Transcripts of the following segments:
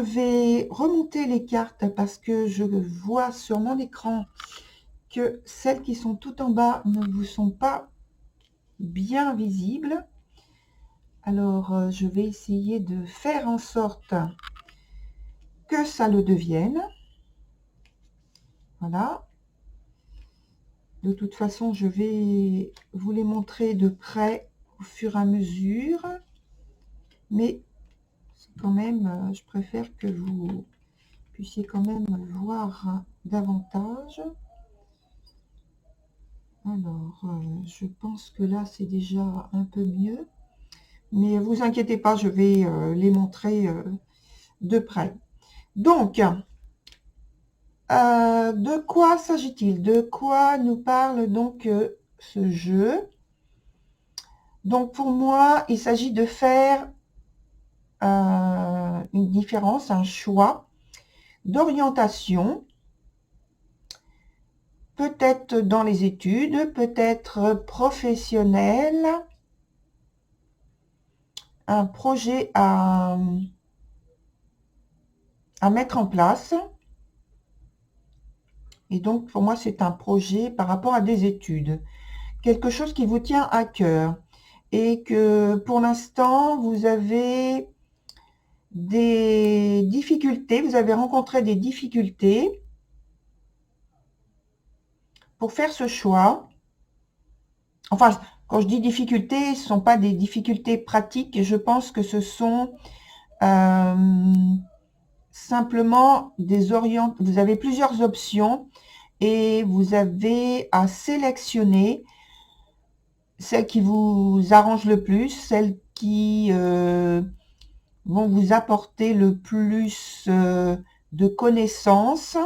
vais remonter les cartes parce que je vois sur mon écran que celles qui sont tout en bas ne vous sont pas bien visibles. Alors, je vais essayer de faire en sorte que ça le devienne. Voilà. De toute façon, je vais vous les montrer de près au fur et à mesure. Mais quand même, je préfère que vous puissiez quand même voir davantage. Alors, je pense que là, c'est déjà un peu mieux. Mais vous inquiétez pas, je vais les montrer de près. Donc, de quoi s'agit-il? De quoi nous parle donc ce jeu? Donc, pour moi, il s'agit de faire une différence, un choix d'orientation, peut-être dans les études, peut-être professionnel, un projet à mettre en place. Et donc, pour moi, c'est un projet par rapport à des études. Quelque chose qui vous tient à cœur. Et que, pour l'instant, vous avez des difficultés, vous avez rencontré des difficultés pour faire ce choix. Enfin, quand je dis difficultés, ce ne sont pas des difficultés pratiques. Je pense que ce sont simplement des orientations. Vous avez plusieurs options et vous avez à sélectionner celles qui vous arrangent le plus, celles qui vont vous apporter le plus de connaissances.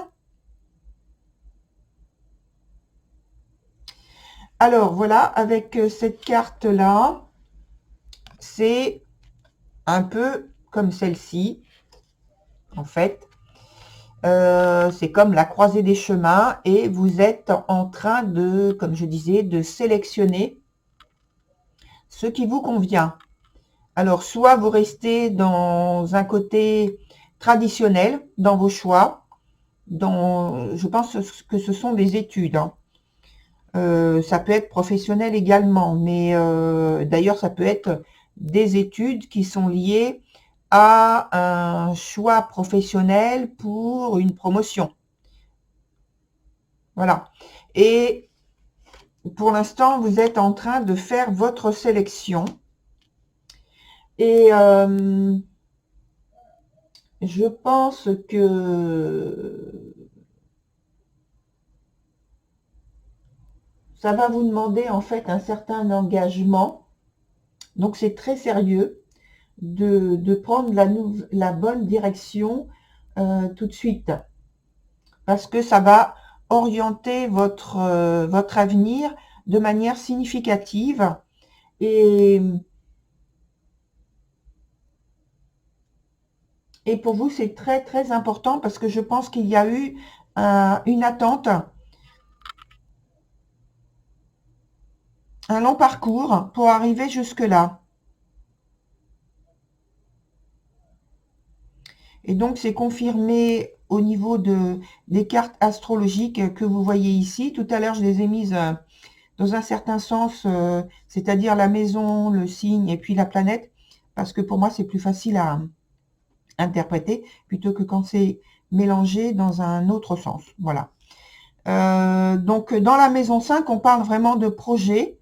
Alors voilà, avec cette carte-là, c'est un peu comme celle-ci, en fait. C'est comme la croisée des chemins et vous êtes en train de, comme je disais, de sélectionner ce qui vous convient. Alors, soit vous restez dans un côté traditionnel dans vos choix, je pense que ce sont des études. Hein. Ça peut être professionnel également, mais d'ailleurs, ça peut être des études qui sont liées à un choix professionnel pour une promotion. Voilà. Et pour l'instant, vous êtes en train de faire votre sélection. Et je pense que ça va vous demander en fait un certain engagement. Donc c'est très sérieux de prendre la bonne direction tout de suite. Parce que ça va orienter votre avenir de manière significative. Et pour vous, c'est très très important parce que je pense qu'il y a eu une attente, un long parcours pour arriver jusque-là. Et donc, c'est confirmé au niveau des cartes astrologiques que vous voyez ici. Tout à l'heure, je les ai mises dans un certain sens, c'est-à-dire la maison, le signe et puis la planète, parce que pour moi, c'est plus facile à interpréter plutôt que quand c'est mélangé dans un autre sens. Voilà. Donc, dans la maison 5, on parle vraiment de projets,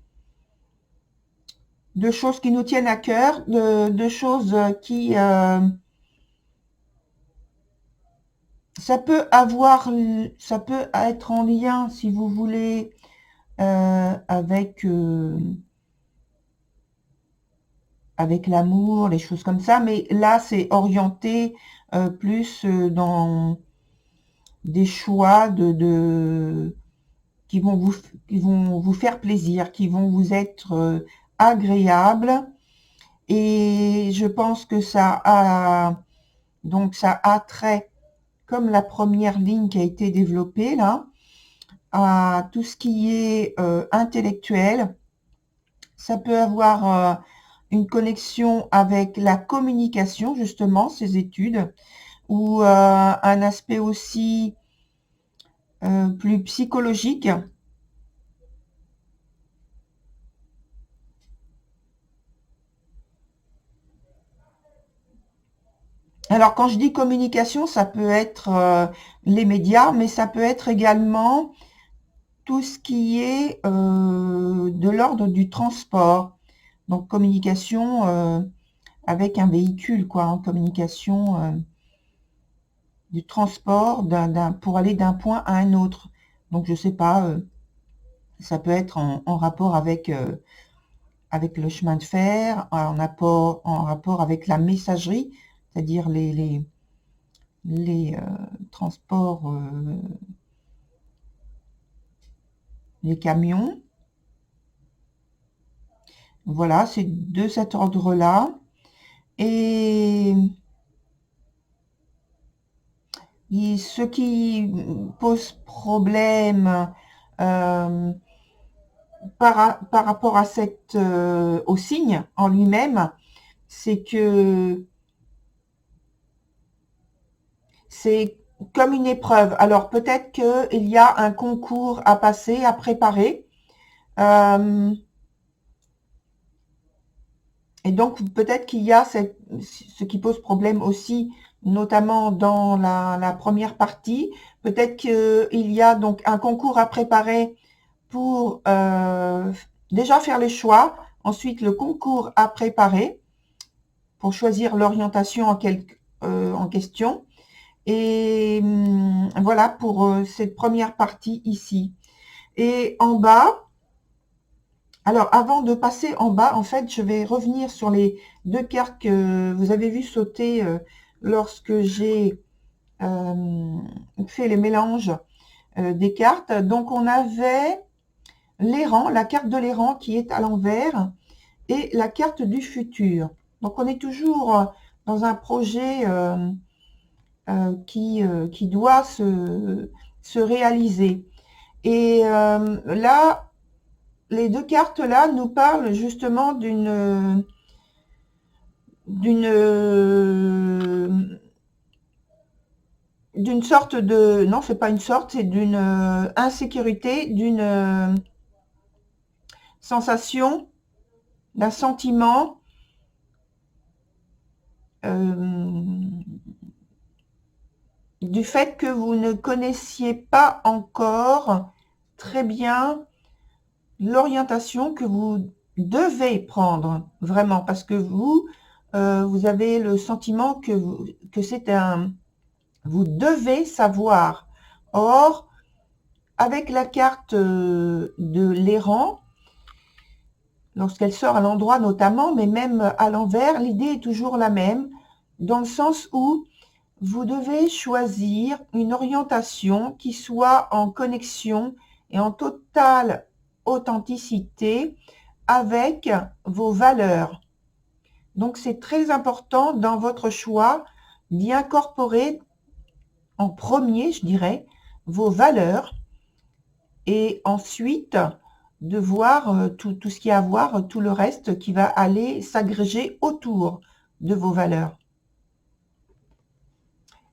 de choses qui nous tiennent à cœur, de choses qui... ça peut être en lien, si vous voulez, avec l'amour, les choses comme ça, mais là, c'est orienté plus dans des choix qui vont vous faire plaisir, qui vont vous être agréables. Et je pense que ça a trait, comme la première ligne qui a été développée là, à tout ce qui est intellectuel. Ça peut avoir une connexion avec la communication, justement, ces études. ou un aspect aussi plus psychologique. Alors, quand je dis communication, ça peut être les médias, mais ça peut être également tout ce qui est de l'ordre du transport. Donc, communication avec un véhicule, quoi, en communication du transport pour aller d'un point à un autre. Donc, je sais pas, ça peut être en rapport avec le chemin de fer, en rapport avec la messagerie, c'est-à-dire les transports, les camions. Voilà, c'est de cet ordre-là. Et, ce qui pose problème par rapport à au signe en lui-même, c'est que c'est comme une épreuve. Alors peut-être qu'il y a un concours à passer, à préparer. Et donc peut-être qu'il y a ce qui pose problème aussi, notamment dans la première partie. Peut-être qu'il y a donc un concours à préparer pour déjà faire les choix. Ensuite, le concours à préparer pour choisir l'orientation en question. Et voilà pour cette première partie ici. Et en bas, alors avant de passer en bas, en fait, je vais revenir sur les deux cartes que vous avez vu sauter lorsque j'ai fait les mélanges des cartes. Donc on avait l'errant, la carte de l'errant qui est à l'envers et la carte du futur. Donc on est toujours dans un projet qui doit se réaliser. Et là, les deux cartes là nous parlent justement d'une sorte de, non, c'est pas une sorte, c'est d'une insécurité, d'une sensation, d'un sentiment du fait que vous ne connaissiez pas encore très bien l'orientation que vous devez prendre, vraiment, parce que vous avez le sentiment que c'est vous devez savoir. Or, avec la carte de l'errant, lorsqu'elle sort à l'endroit notamment, mais même à l'envers, l'idée est toujours la même, dans le sens où vous devez choisir une orientation qui soit en connexion et en totale authenticité avec vos valeurs. Donc, c'est très important dans votre choix d'y incorporer en premier, je dirais, vos valeurs et ensuite de voir tout ce qu'il y a à voir, tout le reste qui va aller s'agréger autour de vos valeurs.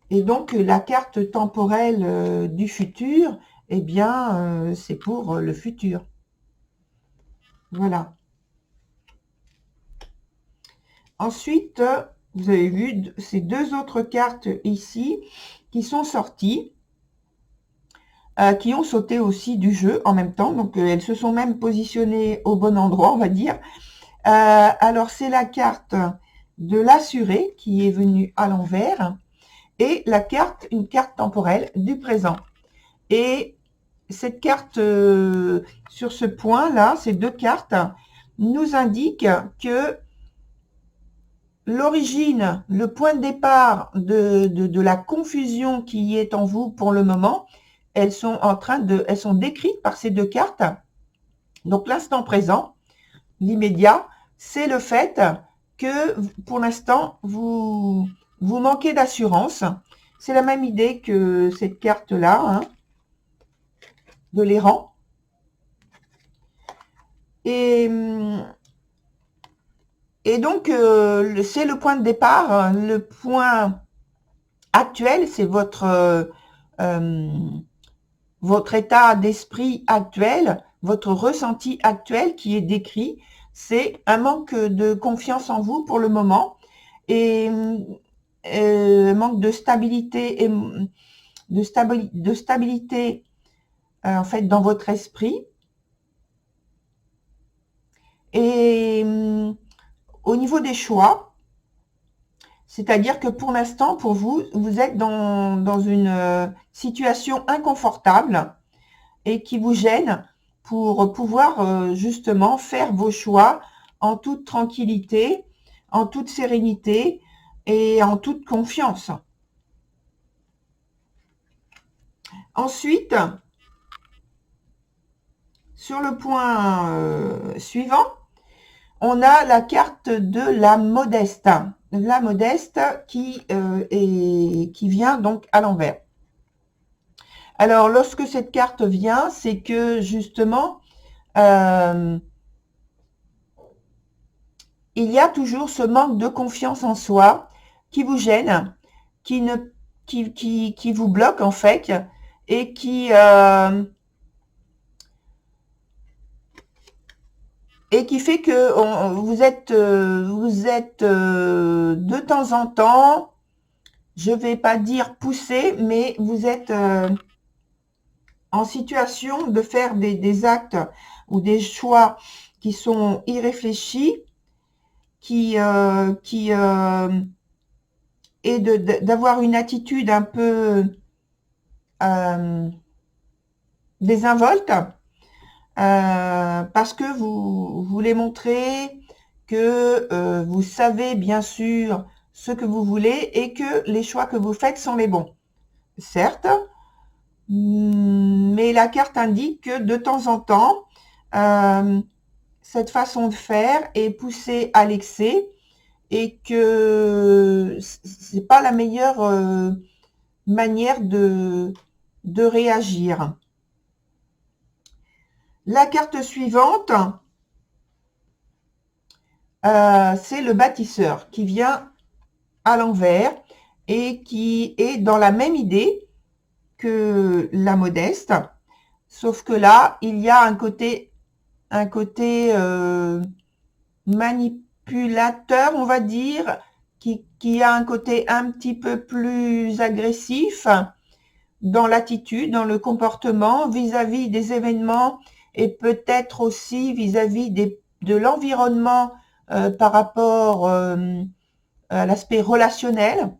Et donc, la carte temporelle du futur, eh bien, c'est pour le futur. Voilà. Ensuite, vous avez vu ces deux autres cartes ici qui sont sorties, qui ont sauté aussi du jeu en même temps. Donc, elles se sont même positionnées au bon endroit, on va dire. Alors, c'est la carte de l'assuré qui est venue à l'envers et une carte temporelle du présent. Et cette carte, sur ce point-là, ces deux cartes, nous indiquent que l'origine, le point de départ de la confusion qui est en vous pour le moment, elles sont décrites par ces deux cartes. Donc l'instant présent, l'immédiat, c'est le fait que pour l'instant, vous manquez d'assurance. C'est la même idée que cette carte-là, hein, de l'errant. Et donc, c'est le point de départ, le point actuel, c'est votre état d'esprit actuel, votre ressenti actuel qui est décrit. C'est un manque de confiance en vous pour le moment et manque de stabilité et de stabilité en fait dans votre esprit. Et au niveau des choix, c'est-à-dire que pour l'instant, pour vous, vous êtes dans une situation inconfortable et qui vous gêne pour pouvoir justement faire vos choix en toute tranquillité, en toute sérénité et en toute confiance. Ensuite, sur le point suivant, on a la carte de la modeste. La modeste qui vient donc à l'envers. Alors, lorsque cette carte vient, c'est que justement, il y a toujours ce manque de confiance en soi qui vous gêne, qui vous bloque en fait, et qui fait que vous êtes de temps en temps, je vais pas dire poussé, mais vous êtes en situation de faire des actes ou des choix qui sont irréfléchis, et d'avoir une attitude un peu désinvolte, parce que vous voulez montrer que vous savez bien sûr ce que vous voulez et que les choix que vous faites sont les bons. Certes, mais la carte indique que de temps en temps, cette façon de faire est poussée à l'excès et que c'est pas la meilleure manière de réagir. La carte suivante, c'est le bâtisseur qui vient à l'envers et qui est dans la même idée que la modeste, sauf que là, il y a un côté manipulateur, on va dire, qui a un côté un petit peu plus agressif dans l'attitude, dans le comportement vis-à-vis des événements et peut-être aussi vis-à-vis de l'environnement par rapport à l'aspect relationnel.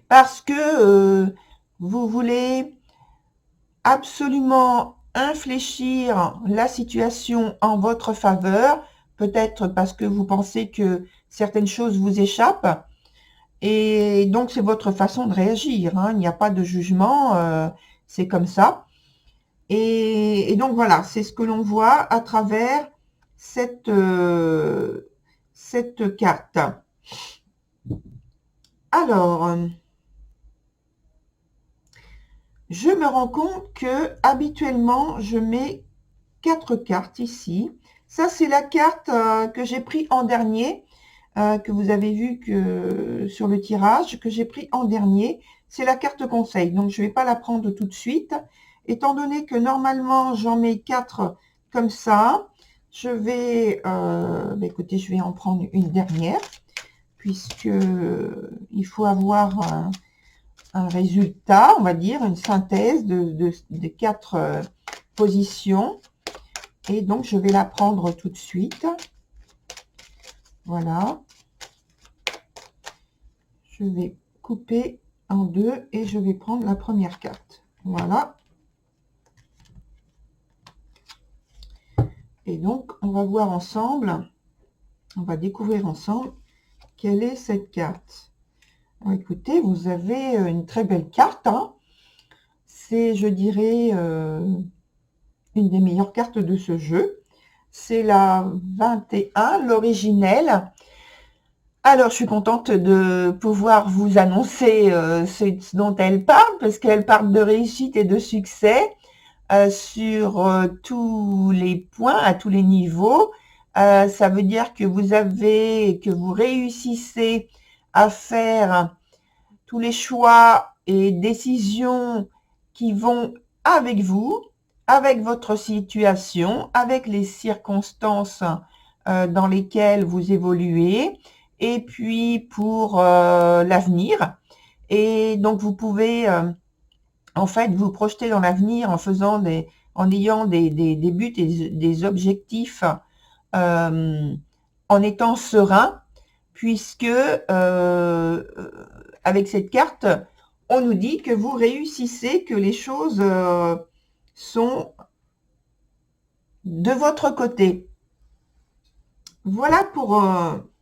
Parce que vous voulez absolument infléchir la situation en votre faveur, peut-être parce que vous pensez que certaines choses vous échappent, et donc c'est votre façon de réagir, hein. Il n'y a pas de jugement, c'est comme ça. Et donc voilà, c'est ce que l'on voit à travers cette carte. Alors, je me rends compte que habituellement je mets 4 cartes ici. Ça, c'est la carte que j'ai pris en dernier, que vous avez vu que sur le tirage, que j'ai pris en dernier. C'est la carte conseil, donc je ne vais pas la prendre tout de suite. Étant donné que normalement j'en mets 4 comme ça, je vais, écoutez, je vais en prendre une dernière, puisque il faut avoir un résultat, on va dire, une synthèse de 4 positions. Et donc, je vais la prendre tout de suite. Voilà. Je vais couper en deux et je vais prendre la première carte. Voilà. Et donc, on va voir ensemble, on va découvrir ensemble quelle est cette carte. Alors, écoutez, vous avez une très belle carte, hein. C'est, je dirais, une des meilleures cartes de ce jeu. C'est la 21, l'originelle. Alors, je suis contente de pouvoir vous annoncer ce dont elle parle, parce qu'elle parle de réussite et de succès sur tous les points, à tous les niveaux. Ça veut dire que vous réussissez à faire tous les choix et décisions qui vont avec vous, avec votre situation, avec les circonstances dans lesquelles vous évoluez, et puis pour l'avenir. Et donc vous pouvez en fait vous projeter dans l'avenir en ayant des buts et des objectifs en étant serein, puisque avec cette carte, on nous dit que vous réussissez, que les choses sont de votre côté. Voilà pour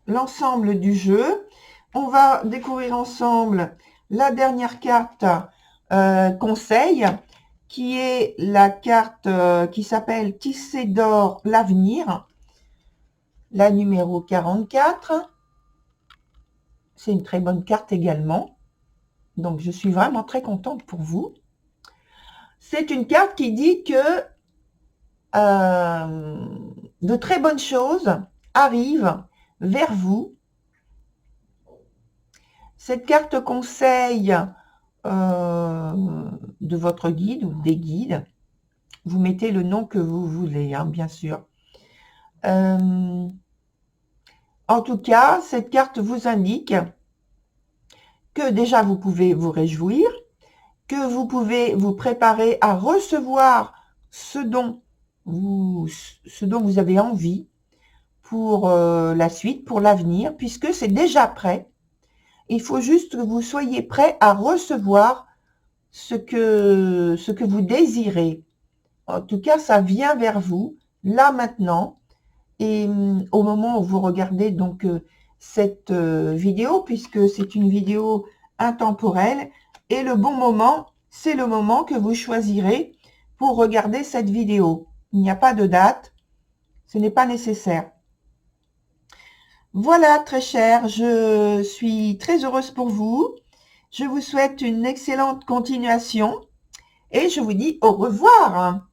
l'ensemble du jeu. On va découvrir ensemble la dernière carte conseil, qui est la carte qui s'appelle Tisser d'or l'avenir, la numéro 44. C'est une très bonne carte également. Donc, je suis vraiment très contente pour vous. C'est une carte qui dit que de très bonnes choses arrivent vers vous. Cette carte conseil de votre guide ou des guides. Vous mettez le nom que vous voulez, hein, bien sûr. En tout cas, cette carte vous indique que déjà vous pouvez vous réjouir, que vous pouvez vous préparer à recevoir ce dont vous avez envie pour la suite, pour l'avenir, puisque c'est déjà prêt. Il faut juste que vous soyez prêt à recevoir ce que vous désirez. En tout cas, ça vient vers vous, là, maintenant. Et au moment où vous regardez donc cette vidéo, puisque c'est une vidéo intemporelle, et le bon moment, c'est le moment que vous choisirez pour regarder cette vidéo. Il n'y a pas de date, ce n'est pas nécessaire. Voilà, très cher, je suis très heureuse pour vous. Je vous souhaite une excellente continuation et je vous dis au revoir.